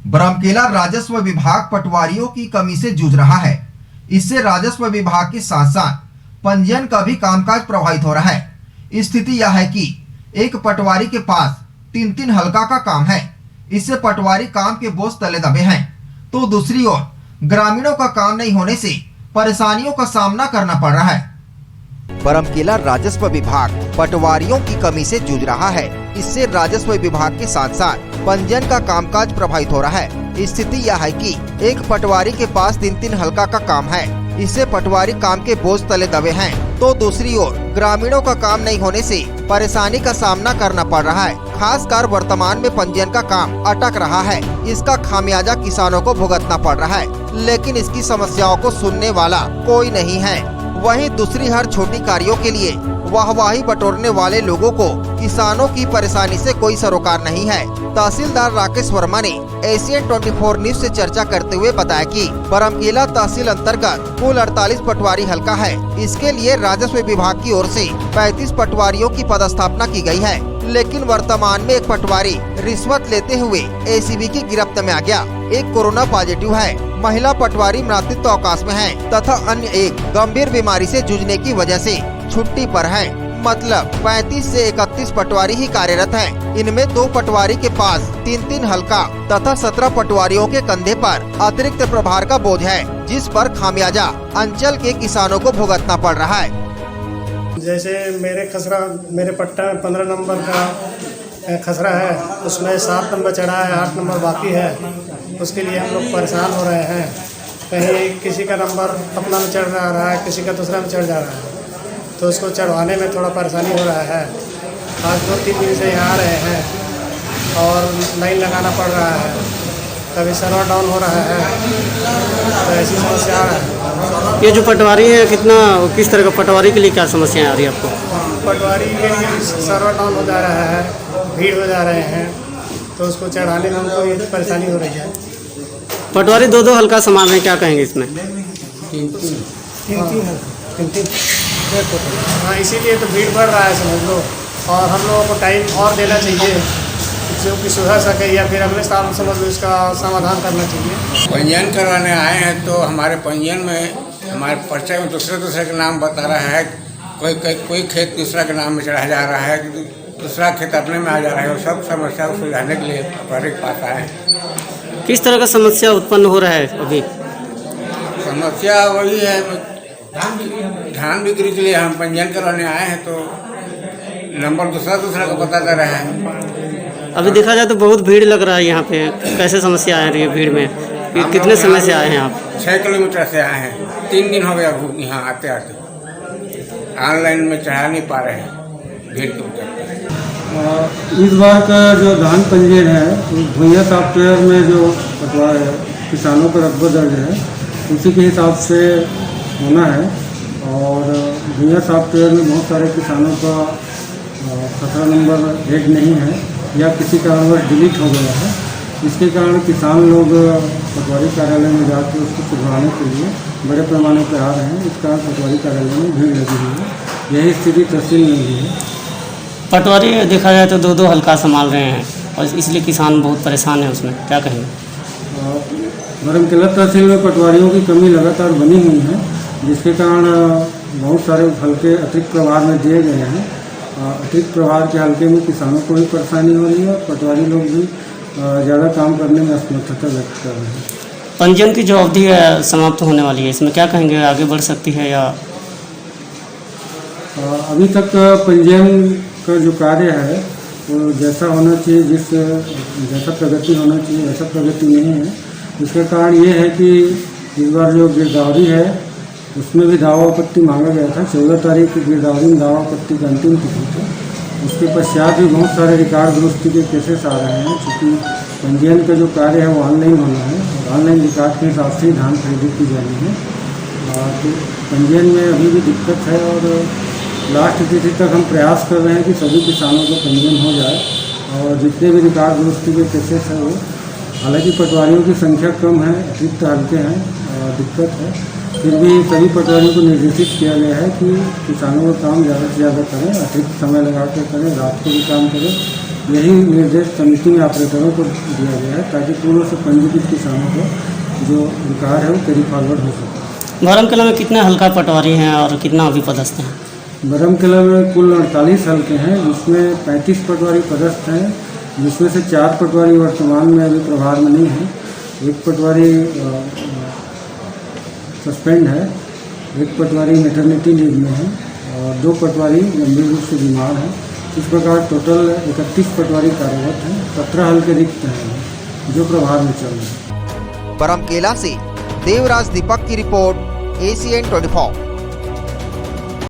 बरमकेला राजस्व विभाग पटवारियों की कमी से जूझ रहा है। इससे राजस्व विभाग के साथ साथ पंजीयन का भी कामकाज प्रभावित हो रहा है। स्थिति यह है कि एक पटवारी के पास 3-3 हल्का का काम है। इससे पटवारी काम के बोझ तले दबे हैं, तो दूसरी ओर ग्रामीणों का काम नहीं होने से परेशानियों का सामना करना पड़ रहा है। बरमकेला राजस्व विभाग पटवारियों की कमी से जूझ रहा है। इससे राजस्व विभाग के साथ साथ पंजीयन का कामकाज प्रभावित हो रहा है। स्थिति यह है कि एक पटवारी के पास 3-3 हल्का का काम है। इससे पटवारी काम के बोझ तले दबे हैं, तो दूसरी ओर ग्रामीणों का काम नहीं होने से परेशानी का सामना करना पड़ रहा है। खासकर वर्तमान में पंजीयन का काम अटक रहा है। इसका खामियाजा किसानों को भुगतना पड़ रहा है, लेकिन इसकी समस्याओं को सुनने वाला कोई नहीं है। वहीं दूसरी हर छोटी कार्यों के लिए वाहवाही बटोरने वाले लोगों को किसानों की परेशानी से कोई सरोकार नहीं है। तहसीलदार राकेश वर्मा ने एशियन 24 न्यूज से चर्चा करते हुए बताया कि बरमकेला तहसील अंतर्गत कुल 48 पटवारी हल्का है। इसके लिए राजस्व विभाग की ओर से 35 पटवारियों की पदस्थापना की गई है, लेकिन वर्तमान में एक पटवारी रिश्वत लेते हुए एसीबी की गिरफ्त में आ गया। एक कोरोना पॉजिटिव है, महिला पटवारी मृत्युत्व अवकाश में है तथा अन्य एक गंभीर बीमारी से जूझने की वजह से छुट्टी पर है। मतलब 35 से 31 पटवारी ही कार्यरत हैं। इनमें 2 पटवारी के पास 3-3 हल्का तथा 17 पटवारियों के कंधे पर अतिरिक्त प्रभार का बोझ है, जिस पर खामियाजा अंचल के किसानों को भुगतना पड़ रहा है। जैसे मेरे पट्टा में 15 नंबर का खसरा है, उसमें 7 नंबर चढ़ा है, 8 नंबर बाकी है। उसके लिए हम लोग परेशान हो रहे हैं। कहीं किसी का नंबर अपना में चढ़ रहा है, किसी का दूसरा में चढ़ जा रहा है, तो उसको चढ़वाने में थोड़ा परेशानी हो रहा है। आज 2-3 दिन से यहाँ आ रहे हैं और लाइन लगाना पड़ रहा है, कभी सर्वर डाउन हो रहा है, तो ऐसी समस्या आ रहा है। ये जो पटवारी है किस तरह का पटवारी के लिए क्या समस्याएं आ रही है आपको? पटवारी के लिए सर्वर डाउन हो जा रहा है, भीड़ हो जा रहे हैं, तो उसको चढ़ाने में हमको ये परेशानी हो रही है। पटवारी 2-2 हल्का संभाल रहे हैं, क्या कहेंगे इसमें? 3-3 हाँ, इसीलिए तो भीड़ बढ़ रहा है, समझ लो। और हम लोगों को टाइम और देना चाहिए जो कि सुधर सके, या फिर अगले साल समझ लो इसका समाधान करना चाहिए। पंजीयन करवाने आए हैं तो हमारे पंजीयन में हमारे पर्चे में दूसरे के नाम बता रहा है। कोई खेत दूसरा के नाम में चढ़ा जा रहा है, दूसरा खेत अपने में आ जा रहा है। और सब समस्या को सुलझाने के लिए पटवारी के पास आए हैं। किस तरह का समस्या उत्पन्न हो रहा है अभी? समस्या वही है, धान बिक्री के लिए हम पंजीयन करवाने आए हैं तो नंबर दूसरा का बता दे रहे हैं। अभी देखा जाए तो बहुत भीड़ लग रहा है यहाँ पे। कैसे समस्या आ रही है भीड़ में? कितने समय से आए हैं आप? 6 किलोमीटर से आए हैं। 3 दिन हो गया यहाँ आते आते। ऑनलाइन में चढ़ा नहीं पा रहे हैं भीड़ के वजह। इस बार का जो धान पंजीयन है, भुइयां सॉफ्टवेयर में जो किसानों का रकबा दर्ज है, उसी के हिसाब से होना है। और भुइयां सॉफ्टवेयर में बहुत सारे किसानों का खसरा नंबर एक नहीं है या किसी कारणवश डिलीट हो गया है। इसके कारण किसान लोग पटवारी कार्यालय में जाकर उसको सुधरवाने के लिए बड़े पैमाने पर आ रहे हैं। इस कारण पटवारी कार्यालय में भीड़ लगी हुई है। यही स्थिति तहसील में भी है। पटवारी देखा जाए तो 2-2 हल्का संभाल रहे हैं और इसलिए किसान बहुत परेशान है। उसमें क्या कहेंगे? बरमकेला तहसील में पटवारियों की कमी लगातार बनी हुई है, जिसके कारण बहुत सारे हल्के अतिरिक्त प्रभार में दिए गए हैं। अतिरिक्त प्रभार के हल्के में किसानों को भी परेशानी हो रही है और पटवारी लोग भी ज़्यादा काम करने में असमर्थता व्यक्त कर रहे हैं। पंजीयन की जो अवधि है समाप्त होने वाली है, इसमें क्या कहेंगे? आगे बढ़ सकती है या? अभी तक पंजीयन का जो कार्य है वो जैसा होना चाहिए, जैसा प्रगति होना चाहिए वैसा प्रगति नहीं है। इसका कारण ये है कि इस बार जो गिरदावरी है उसमें भी दावा आपत्ति मांगा गया था। 14 तारीख की गिरदावरी में दावा आपत्ति का अंतिम तिथि था। उसके पश्चात भी बहुत सारे रिकॉर्ड दुरुस्ती के केसेस आ रहे हैं। चूँकि पंजीयन का जो कार्य है वो ऑनलाइन होना है और ऑनलाइन रिकॉर्ड के हिसाब से धान खरीदी की जानी है। तो पंजीयन में अभी भी दिक्कत है और लास्ट तिथि तक हम प्रयास कर रहे हैं कि सभी किसानों का पंजीयन हो जाए। और जितने भी रिकॉर्ड दुरुस्ती के केसेस हैं वो, हालांकि पटवारियों की संख्या कम है, अतिरिक्त हल्के हैं और दिक्कत है, फिर भी सभी पटवारियों को निर्देशित किया गया है कि किसानों का काम ज़्यादा से ज़्यादा करें, अतिरिक्त समय लगा कर करें, रात को भी काम करें यही निर्देश समिति में ऑपरेटरों को दिया गया है ताकि पूर्व से पंजीकृत किसानों को जो अधिकार है वो कैरी फॉरवर्ड हो सके। बरम किला में कितने हल्का पटवारी हैं और कितना अभी पदस्थ हैं? बरम किला में कुल 48 हल्के हैं, जिसमें 35 पटवारी पदस्थ हैं, जिसमें से 4 पटवारी वर्तमान में अभी प्रभार में नहीं है, 1 पटवारी सस्पेंड है, 1 पटवारी मैटरनिटी लीव में है और 2 पटवारी गंभीर रूप से बीमार हैं। इस प्रकार टोटल 31 पटवारी कार्यरत हैं, 17 हल्के रिक्त हैं जो प्रभार में चल रहे हैं। बरमकेला से देवराज दीपक की रिपोर्ट, ACN 24।